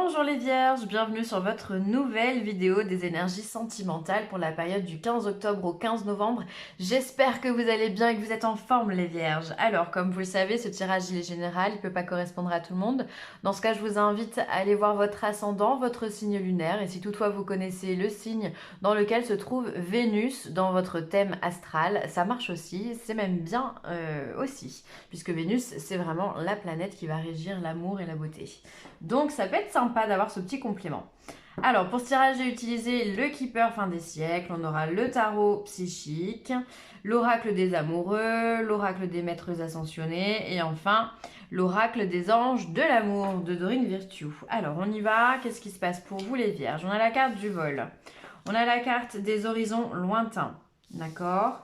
Bonjour les vierges, bienvenue sur votre nouvelle vidéo des énergies sentimentales pour la période du 15 octobre au 15 novembre. J'espère que vous allez bien et que vous êtes en forme les vierges. Alors comme vous le savez, ce tirage il est général, il ne peut pas correspondre à tout le monde. Dans ce cas, je vous invite à aller voir votre ascendant, votre signe lunaire et si toutefois vous connaissez le signe dans lequel se trouve Vénus dans votre thème astral, ça marche aussi, c'est même bien aussi, puisque Vénus c'est vraiment la planète qui va régir l'amour et la beauté. Donc ça peut être sympa d'avoir ce petit complément. Alors pour ce tirage, j'ai utilisé le Keeper fin des siècles, on aura le tarot psychique, l'oracle des amoureux, l'oracle des maîtres ascensionnés et enfin l'oracle des anges de l'amour de Dorine Virtue. Alors on y va, qu'est-ce qui se passe pour vous les vierges? On a la carte du vol, on a la carte des horizons lointains, d'accord?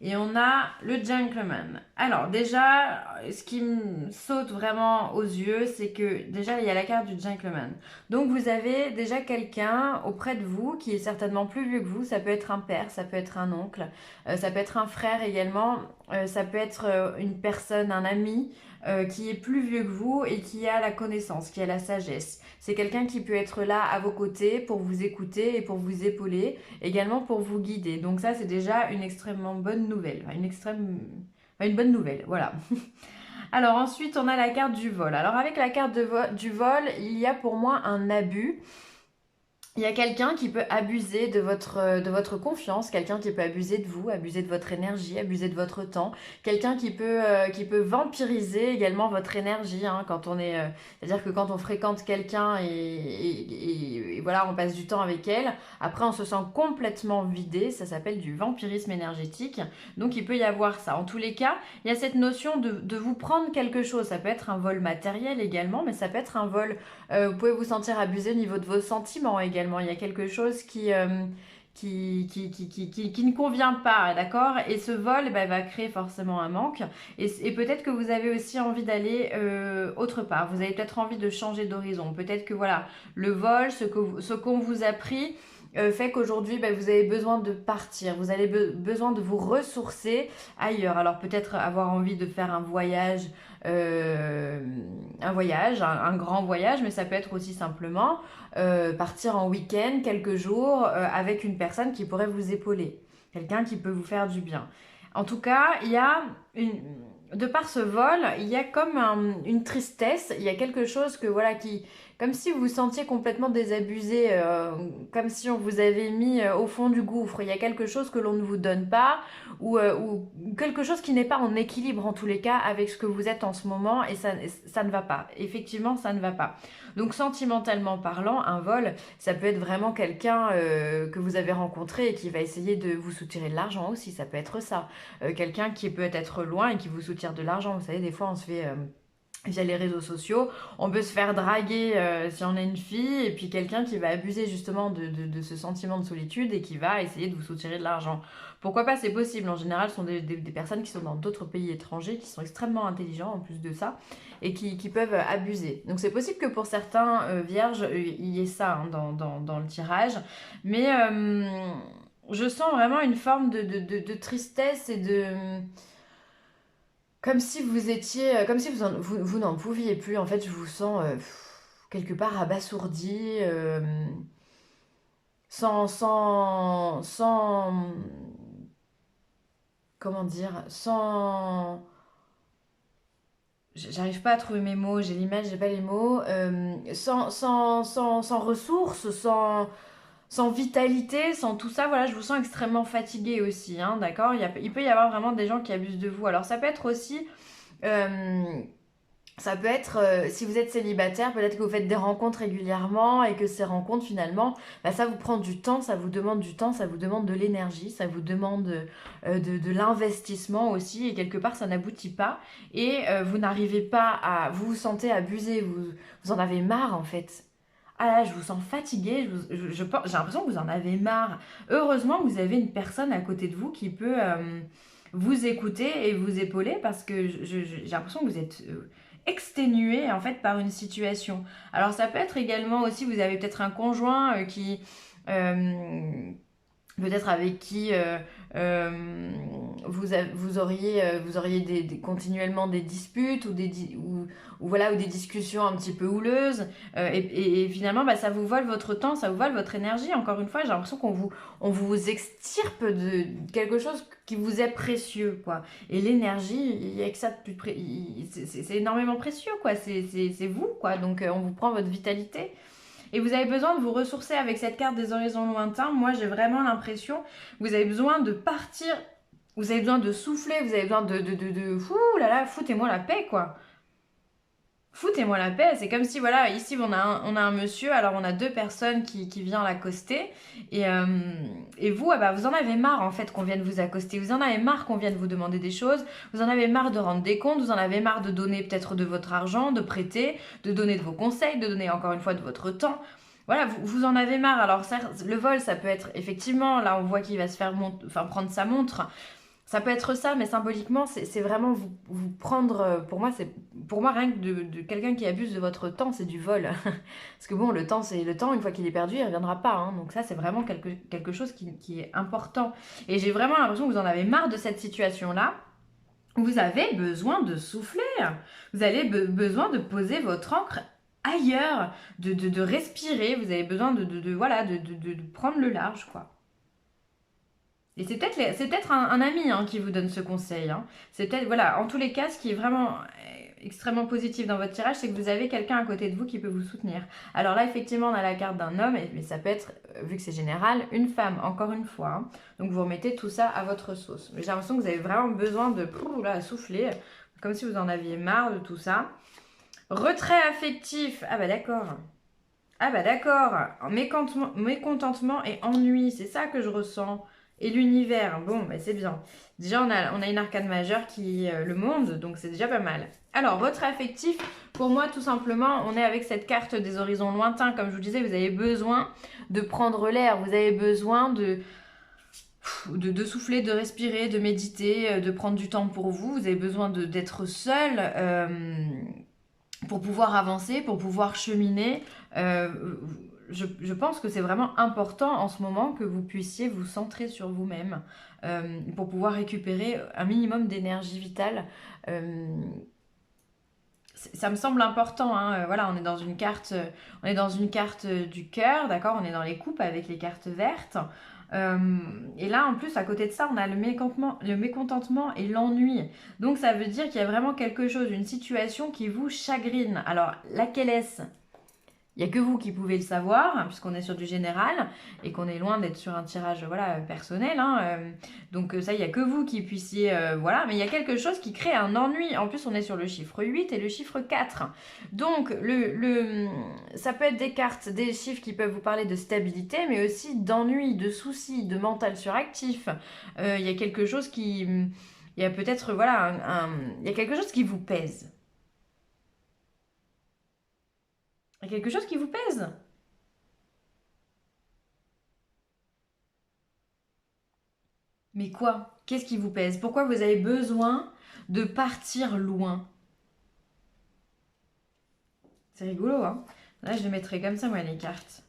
Et on a le gentleman. Alors déjà, ce qui me saute vraiment aux yeux, c'est que déjà il y a la carte du gentleman. Donc vous avez déjà quelqu'un auprès de vous qui est certainement plus vieux que vous. Ça peut être un père, ça peut être un oncle, ça peut être un frère également, ça peut être une personne, un ami qui est plus vieux que vous et qui a la connaissance, qui a la sagesse. C'est quelqu'un qui peut être là à vos côtés pour vous écouter et pour vous épauler, également pour vous guider. Donc ça, c'est déjà une extrêmement bonne nouvelle. Une bonne nouvelle, voilà. Alors ensuite, on a la carte du vol. Alors avec la carte du vol, il y a pour moi un abus. Il y a quelqu'un qui peut abuser de votre confiance, quelqu'un qui peut abuser de vous, abuser de votre énergie, abuser de votre temps, quelqu'un qui peut vampiriser également votre énergie, hein, quand on est, c'est-à-dire que quand on fréquente quelqu'un et voilà, on passe du temps avec elle, après on se sent complètement vidé, ça s'appelle du vampirisme énergétique, donc il peut y avoir ça. En tous les cas, il y a cette notion de vous prendre quelque chose, ça peut être un vol matériel également, mais ça peut être un vol, vous pouvez vous sentir abusé au niveau de vos sentiments également. Il y a quelque chose qui ne convient pas, d'accord? Et ce vol va créer forcément un manque. Et peut-être que vous avez aussi envie d'aller autre part. Vous avez peut-être envie de changer d'horizon. Peut-être que voilà, le vol, ce qu'on vous a pris, fait qu'aujourd'hui vous avez besoin de partir, vous avez besoin de vous ressourcer ailleurs. Alors peut-être avoir envie de faire un grand voyage, mais ça peut être aussi simplement partir en week-end quelques jours avec une personne qui pourrait vous épauler, quelqu'un qui peut vous faire du bien. En tout cas, de par ce vol, il y a comme une tristesse, il y a quelque chose que voilà comme si vous vous sentiez complètement désabusé, comme si on vous avait mis au fond du gouffre. Il y a quelque chose que l'on ne vous donne pas, ou quelque chose qui n'est pas en équilibre en tous les cas avec ce que vous êtes en ce moment, et ça ne va pas. Effectivement, ça ne va pas. Donc sentimentalement parlant, un vol, ça peut être vraiment quelqu'un que vous avez rencontré et qui va essayer de vous soutirer de l'argent aussi, ça peut être ça. Quelqu'un qui peut être loin et qui vous soutire de l'argent. Vous savez, des fois on se fait via les réseaux sociaux, on peut se faire draguer si on est une fille, et puis quelqu'un qui va abuser justement de ce sentiment de solitude et qui va essayer de vous soutirer de l'argent. Pourquoi pas, c'est possible. En général, ce sont des personnes qui sont dans d'autres pays étrangers, qui sont extrêmement intelligents en plus de ça, et qui peuvent abuser. Donc c'est possible que pour certains vierges, il y ait ça hein, dans le tirage, mais je sens vraiment une forme de tristesse et de... Comme si vous étiez, comme si vous n'en pouviez plus. En fait, je vous sens quelque part abasourdi, sans, comment dire, sans, j'arrive pas à trouver mes mots, j'ai l'image, j'ai pas les mots, sans ressources, sans vitalité, sans tout ça, voilà, je vous sens extrêmement fatigué aussi, hein, d'accord? Il peut y avoir vraiment des gens qui abusent de vous. Alors ça peut être aussi... euh, Ça peut être, si vous êtes célibataire, peut-être que vous faites des rencontres régulièrement et que ces rencontres finalement, ça vous prend du temps, ça vous demande du temps, ça vous demande de l'énergie, ça vous demande de l'investissement aussi et quelque part ça n'aboutit pas et vous n'arrivez pas à... Vous vous sentez abusé, vous en avez marre en fait. Ah là, je vous sens fatigué, j'ai l'impression que vous en avez marre. Heureusement que vous avez une personne à côté de vous qui peut vous écouter et vous épauler parce que j'ai l'impression que vous êtes exténué en fait par une situation. Alors ça peut être également aussi, vous avez peut-être un conjoint qui... peut-être avec qui vous auriez continuellement des disputes ou voilà, ou des discussions un petit peu houleuses. Et finalement, bah, ça vous vole votre temps, ça vous vole votre énergie. Encore une fois, j'ai l'impression on vous extirpe de quelque chose qui vous est précieux, quoi. Et l'énergie, il y a que ça de plus c'est énormément précieux, quoi. C'est vous, quoi. Donc, on vous prend votre vitalité. Et vous avez besoin de vous ressourcer avec cette carte des horizons lointains. Moi, j'ai vraiment l'impression que vous avez besoin de partir, vous avez besoin de souffler, vous avez besoin fou là là, foutez-moi la paix, quoi. Foutez-moi la paix, c'est comme si, voilà, ici on a un monsieur, alors on a deux personnes qui viennent l'accoster, et vous, ah bah, vous en avez marre en fait qu'on vienne vous accoster, vous en avez marre qu'on vienne vous demander des choses, vous en avez marre de rendre des comptes, vous en avez marre de donner peut-être de votre argent, de prêter, de donner de vos conseils, de donner encore une fois de votre temps. Voilà, vous en avez marre. Alors certes, le vol, ça peut être effectivement, là on voit qu'il va se faire prendre sa montre. Ça peut être ça, mais symboliquement, c'est vraiment vous prendre. Pour moi, rien que de quelqu'un qui abuse de votre temps, c'est du vol. Parce que bon, le temps, c'est le temps. Une fois qu'il est perdu, il ne reviendra pas. Hein. Donc ça, c'est vraiment quelque chose qui est important. Et j'ai vraiment l'impression que vous en avez marre de cette situation-là. Vous avez besoin de souffler. Vous avez besoin de poser votre encre ailleurs, de respirer. Vous avez besoin voilà, de prendre le large, quoi. Et c'est peut-être un ami hein, qui vous donne ce conseil. Hein. C'est peut-être, voilà, en tous les cas, ce qui est vraiment extrêmement positif dans votre tirage, c'est que vous avez quelqu'un à côté de vous qui peut vous soutenir. Alors là, effectivement, on a la carte d'un homme, mais ça peut être, vu que c'est général, une femme, encore une fois. Hein. Donc vous remettez tout ça à votre sauce. Mais j'ai l'impression que vous avez vraiment besoin de souffler, comme si vous en aviez marre de tout ça. Retrait affectif. Ah bah d'accord. Ah bah d'accord. Mécontentement et ennui, c'est ça que je ressens. Et l'univers, bon, bah c'est bien. Déjà, on a une arcane majeure qui est le monde, donc c'est déjà pas mal. Alors, votre affectif, pour moi, tout simplement, on est avec cette carte des horizons lointains. Comme je vous disais, vous avez besoin de prendre l'air, vous avez besoin de souffler, de respirer, de méditer, de prendre du temps pour vous. Vous avez besoin d'être seul pour pouvoir avancer, pour pouvoir cheminer. Je pense que c'est vraiment important en ce moment que vous puissiez vous centrer sur vous-même pour pouvoir récupérer un minimum d'énergie vitale. Ça me semble important. Hein. Voilà, on est dans une carte du cœur, d'accord. On est dans les coupes avec les cartes vertes. Et là, en plus, à côté de ça, on a le mécontentement et l'ennui. Donc, ça veut dire qu'il y a vraiment quelque chose, une situation qui vous chagrine. Alors, laquelle est-ce ? Il n'y a que vous qui pouvez le savoir, hein, puisqu'on est sur du général et qu'on est loin d'être sur un tirage voilà, personnel. Hein, donc ça, il n'y a que vous qui puissiez... voilà, mais il y a quelque chose qui crée un ennui. En plus, on est sur le chiffre 8 et le chiffre 4. Donc, ça peut être des cartes, des chiffres qui peuvent vous parler de stabilité, mais aussi d'ennui, de soucis, de mental suractif. Il y a quelque chose qui... Il y a peut-être, voilà, il y a quelque chose qui vous pèse. Il y a quelque chose qui vous pèse. Mais quoi? Qu'est-ce qui vous pèse? Pourquoi vous avez besoin de partir loin? C'est rigolo, hein? Là, je les mettrai comme ça, moi, les cartes.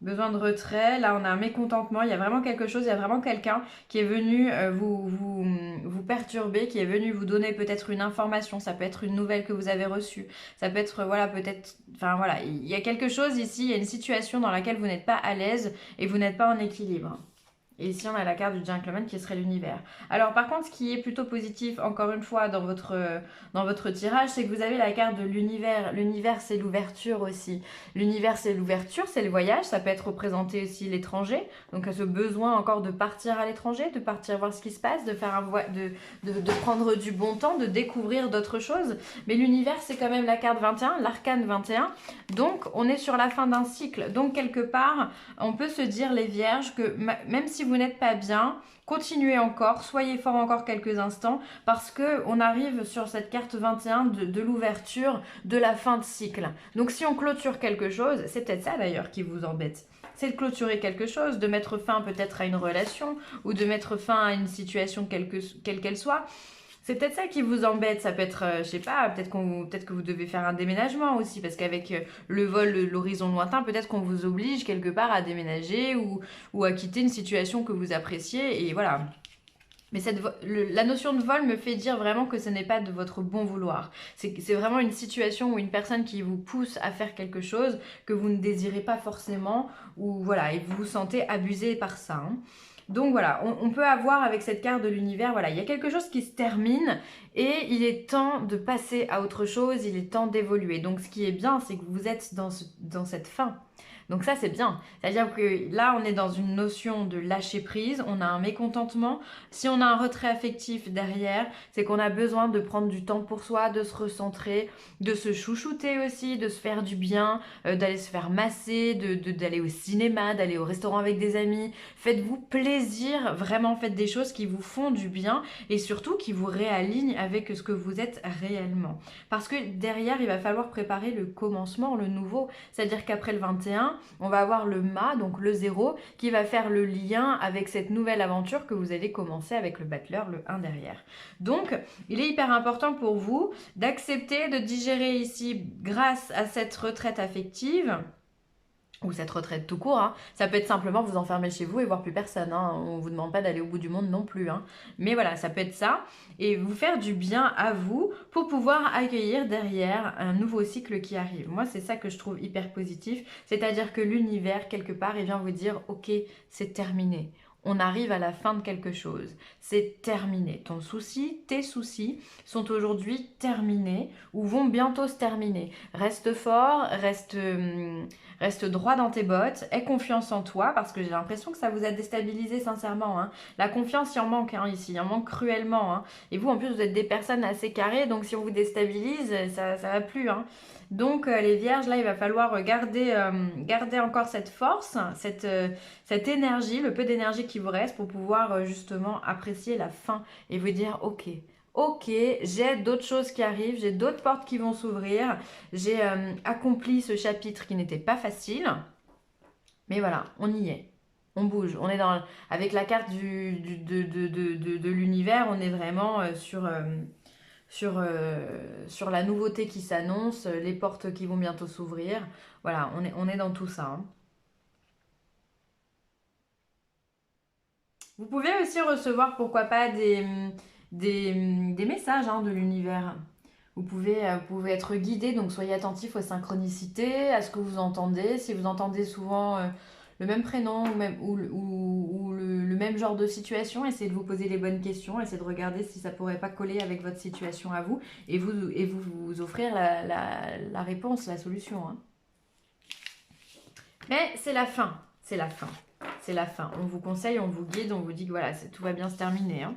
Besoin de retrait, là on a un mécontentement, il y a vraiment quelque chose, il y a vraiment quelqu'un qui est venu vous perturber, qui est venu vous donner peut-être une information, ça peut être une nouvelle que vous avez reçue, ça peut être, voilà, peut-être, enfin voilà, il y a quelque chose ici, il y a une situation dans laquelle vous n'êtes pas à l'aise et vous n'êtes pas en équilibre. Et ici, on a la carte du gentleman qui serait l'univers. Alors, par contre, ce qui est plutôt positif, encore une fois, dans votre tirage, c'est que vous avez la carte de l'univers. L'univers, c'est l'ouverture aussi. L'univers, c'est l'ouverture, c'est le voyage. Ça peut être représenté aussi l'étranger. Donc, ce besoin encore de partir à l'étranger, de partir voir ce qui se passe, de faire de prendre du bon temps, de découvrir d'autres choses. Mais l'univers, c'est quand même la carte 21, l'arcane 21. Donc, on est sur la fin d'un cycle. Donc, quelque part, on peut se dire, les vierges, que même si vous n'êtes pas bien, continuez encore, soyez fort encore quelques instants parce qu'on arrive sur cette carte 21 de l'ouverture de la fin de cycle. Donc si on clôture quelque chose, c'est peut-être ça d'ailleurs qui vous embête. C'est de clôturer quelque chose, de mettre fin peut-être à une relation ou de mettre fin à une situation quelle qu'elle soit. C'est peut-être ça qui vous embête, ça peut être, je sais pas, peut-être que vous devez faire un déménagement aussi, parce qu'avec le vol, l'horizon lointain, peut-être qu'on vous oblige quelque part à déménager ou à quitter une situation que vous appréciez, et voilà. Mais la notion de vol me fait dire vraiment que ce n'est pas de votre bon vouloir. C'est vraiment une situation ou une personne qui vous pousse à faire quelque chose que vous ne désirez pas forcément, ou voilà, et vous vous sentez abusé par ça, hein. Donc voilà, on peut avoir avec cette carte de l'univers, voilà, il y a quelque chose qui se termine et il est temps de passer à autre chose, il est temps d'évoluer. Donc ce qui est bien, c'est que vous êtes dans cette fin. Donc ça, c'est bien. C'est-à-dire que là, on est dans une notion de lâcher prise, on a un mécontentement. Si on a un retrait affectif derrière, c'est qu'on a besoin de prendre du temps pour soi, de se recentrer, de se chouchouter aussi, de se faire du bien, d'aller se faire masser, d'aller au cinéma, d'aller au restaurant avec des amis. Faites-vous plaisir, vraiment faites des choses qui vous font du bien et surtout qui vous réalignent avec ce que vous êtes réellement. Parce que derrière, il va falloir préparer le commencement, le nouveau. C'est-à-dire qu'après le 21, on va avoir le mât, donc le 0, qui va faire le lien avec cette nouvelle aventure que vous allez commencer avec le battleur, le 1 derrière. Donc, il est hyper important pour vous d'accepter de digérer ici, grâce à cette retraite affective, ou cette retraite tout court, hein. Ça peut être simplement vous enfermer chez vous et voir plus personne, hein. On ne vous demande pas d'aller au bout du monde non plus, hein. Mais voilà, ça peut être ça. Et vous faire du bien à vous pour pouvoir accueillir derrière un nouveau cycle qui arrive. Moi, c'est ça que je trouve hyper positif. C'est-à-dire que l'univers, quelque part, il vient vous dire « Ok, c'est terminé ». On arrive à la fin de quelque chose. C'est terminé. Ton souci, tes soucis sont aujourd'hui terminés ou vont bientôt se terminer. Reste fort, reste droit dans tes bottes, aie confiance en toi parce que j'ai l'impression que ça vous a déstabilisé sincèrement, hein. La confiance, il en manque, hein, ici, il en manque cruellement, hein. Et vous, en plus, vous êtes des personnes assez carrées, donc si on vous déstabilise, ça va plus, hein. Donc les vierges, là, il va falloir garder encore cette force, cette énergie, le peu d'énergie qui vous reste pour pouvoir justement apprécier la fin et vous dire ok. Ok, j'ai d'autres choses qui arrivent, j'ai d'autres portes qui vont s'ouvrir, j'ai accompli ce chapitre qui n'était pas facile, mais voilà, on y est. On bouge, on est avec la carte de l'univers, on est vraiment sur la nouveauté qui s'annonce, les portes qui vont bientôt s'ouvrir. Voilà, on est dans tout ça, hein. Vous pouvez aussi recevoir, pourquoi pas, des messages, hein, de l'univers. Vous pouvez être guidé, donc soyez attentif aux synchronicités, à ce que vous entendez. Si vous entendez souvent le même prénom ou le même genre de situation, essayez de vous poser les bonnes questions, essayez de regarder si ça pourrait pas coller avec votre situation à vous et vous offrir la réponse, la solution, hein. Mais c'est la fin, c'est la fin, c'est la fin. On vous conseille, on vous guide, on vous dit que voilà, tout va bien se terminer, hein.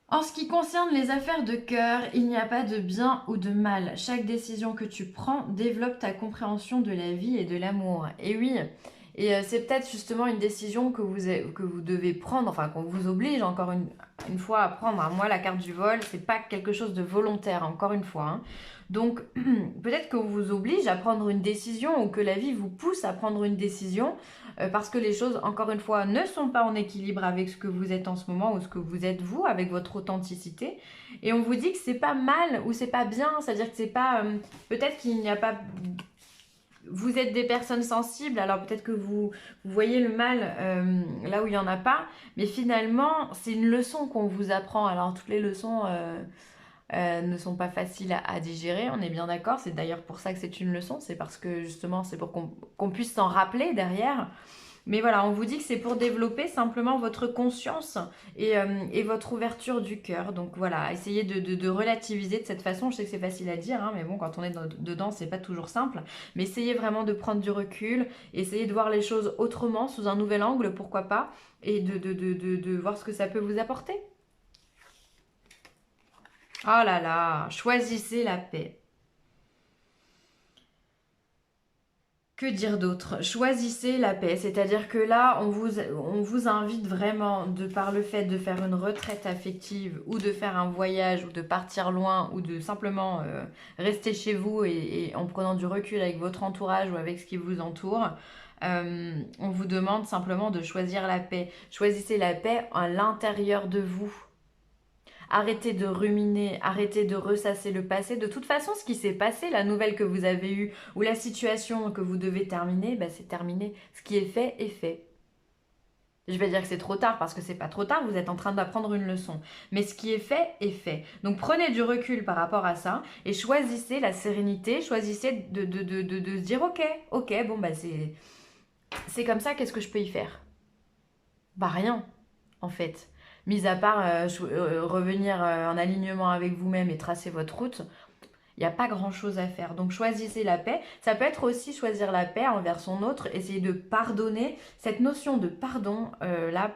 En ce qui concerne les affaires de cœur, il n'y a pas de bien ou de mal. Chaque décision que tu prends développe ta compréhension de la vie et de l'amour. Et oui, et c'est peut-être justement une décision que vous devez prendre, enfin qu'on vous oblige encore une fois à prendre, hein. Moi, la carte du vol, c'est pas quelque chose de volontaire, encore une fois, hein. Donc, peut-être qu'on vous oblige à prendre une décision ou que la vie vous pousse à prendre une décision parce que les choses, encore une fois, ne sont pas en équilibre avec ce que vous êtes en ce moment ou ce que vous êtes vous, avec votre authenticité. Et on vous dit que c'est pas mal ou c'est pas bien, c'est-à-dire que c'est pas... peut-être qu'il n'y a pas... Vous êtes des personnes sensibles, alors peut-être que vous voyez le mal là où il n'y en a pas, mais finalement, c'est une leçon qu'on vous apprend. Alors, toutes les leçons ne sont pas faciles à digérer, on est bien d'accord. C'est d'ailleurs pour ça que c'est une leçon, c'est parce que justement, c'est pour qu'on puisse s'en rappeler derrière. Mais voilà, on vous dit que c'est pour développer simplement votre conscience et votre ouverture du cœur. Donc voilà, essayez de relativiser de cette façon. Je sais que c'est facile à dire, hein, mais bon, quand on est dedans, c'est pas toujours simple. Mais essayez vraiment de prendre du recul, essayez de voir les choses autrement, sous un nouvel angle, pourquoi pas, et de voir ce que ça peut vous apporter. Oh là là, choisissez la paix. Que dire d'autre? Choisissez la paix, c'est-à-dire que là, on vous invite vraiment, de par le fait de faire une retraite affective ou de faire un voyage ou de partir loin ou de simplement rester chez vous et en prenant du recul avec votre entourage ou avec ce qui vous entoure, on vous demande simplement de choisir la paix. Choisissez la paix à l'intérieur de vous. Arrêtez de ruminer, arrêtez de ressasser le passé. De toute façon, ce qui s'est passé, la nouvelle que vous avez eue ou la situation que vous devez terminer, bah, c'est terminé. Ce qui est fait est fait. Je vais dire que c'est trop tard parce que c'est pas trop tard, vous êtes en train d'apprendre une leçon. Mais ce qui est fait est fait. Donc prenez du recul par rapport à ça et choisissez la sérénité, choisissez de se dire ok, bon bah c'est comme ça, qu'est-ce que je peux y faire? Bah rien, en fait. Mis à part revenir en alignement avec vous-même et tracer votre route, il n'y a pas grand-chose à faire. Donc choisissez la paix. Ça peut être aussi choisir la paix envers son autre, essayer de pardonner. Cette notion de pardon, là,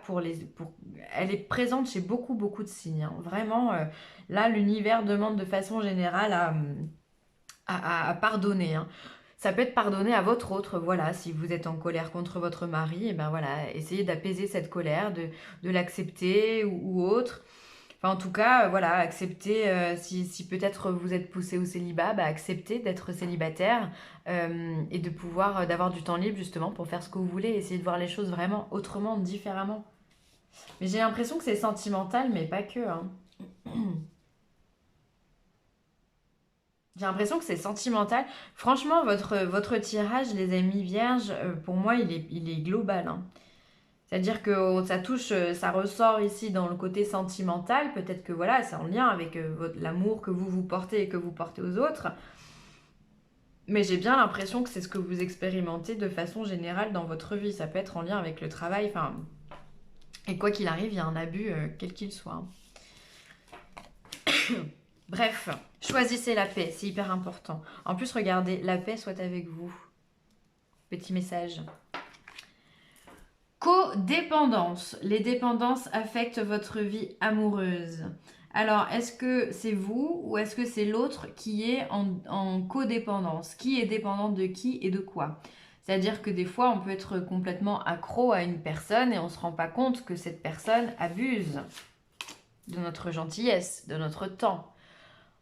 elle est présente chez beaucoup, beaucoup de signes, hein. Vraiment, là, l'univers demande de façon générale à pardonner, hein. Ça peut être pardonner à votre autre, voilà, si vous êtes en colère contre votre mari, et ben voilà, essayez d'apaiser cette colère, de l'accepter ou autre. Enfin, en tout cas, voilà, accepter, si peut-être vous êtes poussé au célibat, bah, acceptez d'être célibataire et de pouvoir, d'avoir du temps libre justement pour faire ce que vous voulez, essayer de voir les choses vraiment autrement, différemment. Mais j'ai l'impression que c'est sentimental, mais pas que, hein. J'ai l'impression que c'est sentimental. Franchement, votre tirage, les amis vierges, pour moi, il est global, hein. C'est-à-dire que ça touche, ça ressort ici dans le côté sentimental. Peut-être que voilà, c'est en lien avec l'amour que vous portez et que vous portez aux autres. Mais j'ai bien l'impression que c'est ce que vous expérimentez de façon générale dans votre vie. Ça peut être en lien avec le travail. Enfin, et quoi qu'il arrive, il y a un abus, quel qu'il soit, hein. Bref, choisissez la paix, c'est hyper important. En plus, regardez, la paix soit avec vous. Petit message. Codépendance. Les dépendances affectent votre vie amoureuse. Alors, est-ce que c'est vous ou est-ce que c'est l'autre qui est en codépendance? Qui est dépendant de qui et de quoi? C'est-à-dire que des fois, on peut être complètement accro à une personne et on ne se rend pas compte que cette personne abuse de notre gentillesse, de notre temps.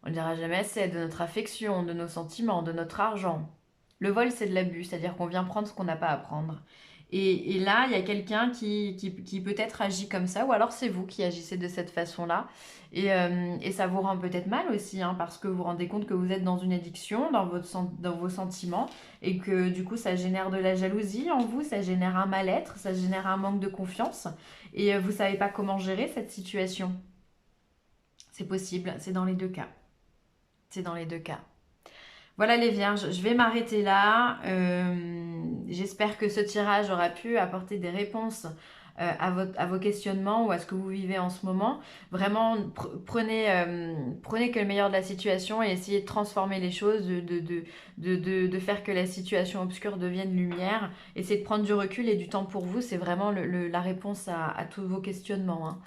On ne dira jamais assez, de notre affection, de nos sentiments, de notre argent. Le vol, c'est de l'abus, c'est-à-dire qu'on vient prendre ce qu'on n'a pas à prendre. Et là, il y a quelqu'un qui peut-être agit comme ça, ou alors c'est vous qui agissez de cette façon-là. Et ça vous rend peut-être mal aussi, hein, parce que vous vous rendez compte que vous êtes dans une addiction, dans vos sentiments, et que du coup, ça génère de la jalousie en vous, ça génère un mal-être, ça génère un manque de confiance, et vous ne savez pas comment gérer cette situation. C'est possible, c'est dans les deux cas. C'est dans les deux cas. Voilà les vierges, je vais m'arrêter là. J'espère que ce tirage aura pu apporter des réponses à vos questionnements ou à ce que vous vivez en ce moment. Vraiment, prenez que le meilleur de la situation et essayez de transformer les choses, de faire que la situation obscure devienne lumière. Essayez de prendre du recul et du temps pour vous, c'est vraiment la réponse à tous vos questionnements, hein.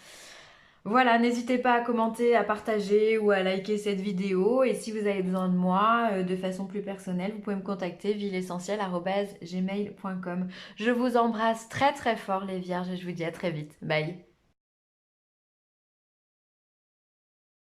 Voilà, n'hésitez pas à commenter, à partager ou à liker cette vidéo. Et si vous avez besoin de moi de façon plus personnelle, vous pouvez me contacter villeessentielle@gmail.com. Je vous embrasse très très fort les vierges et je vous dis à très vite. Bye.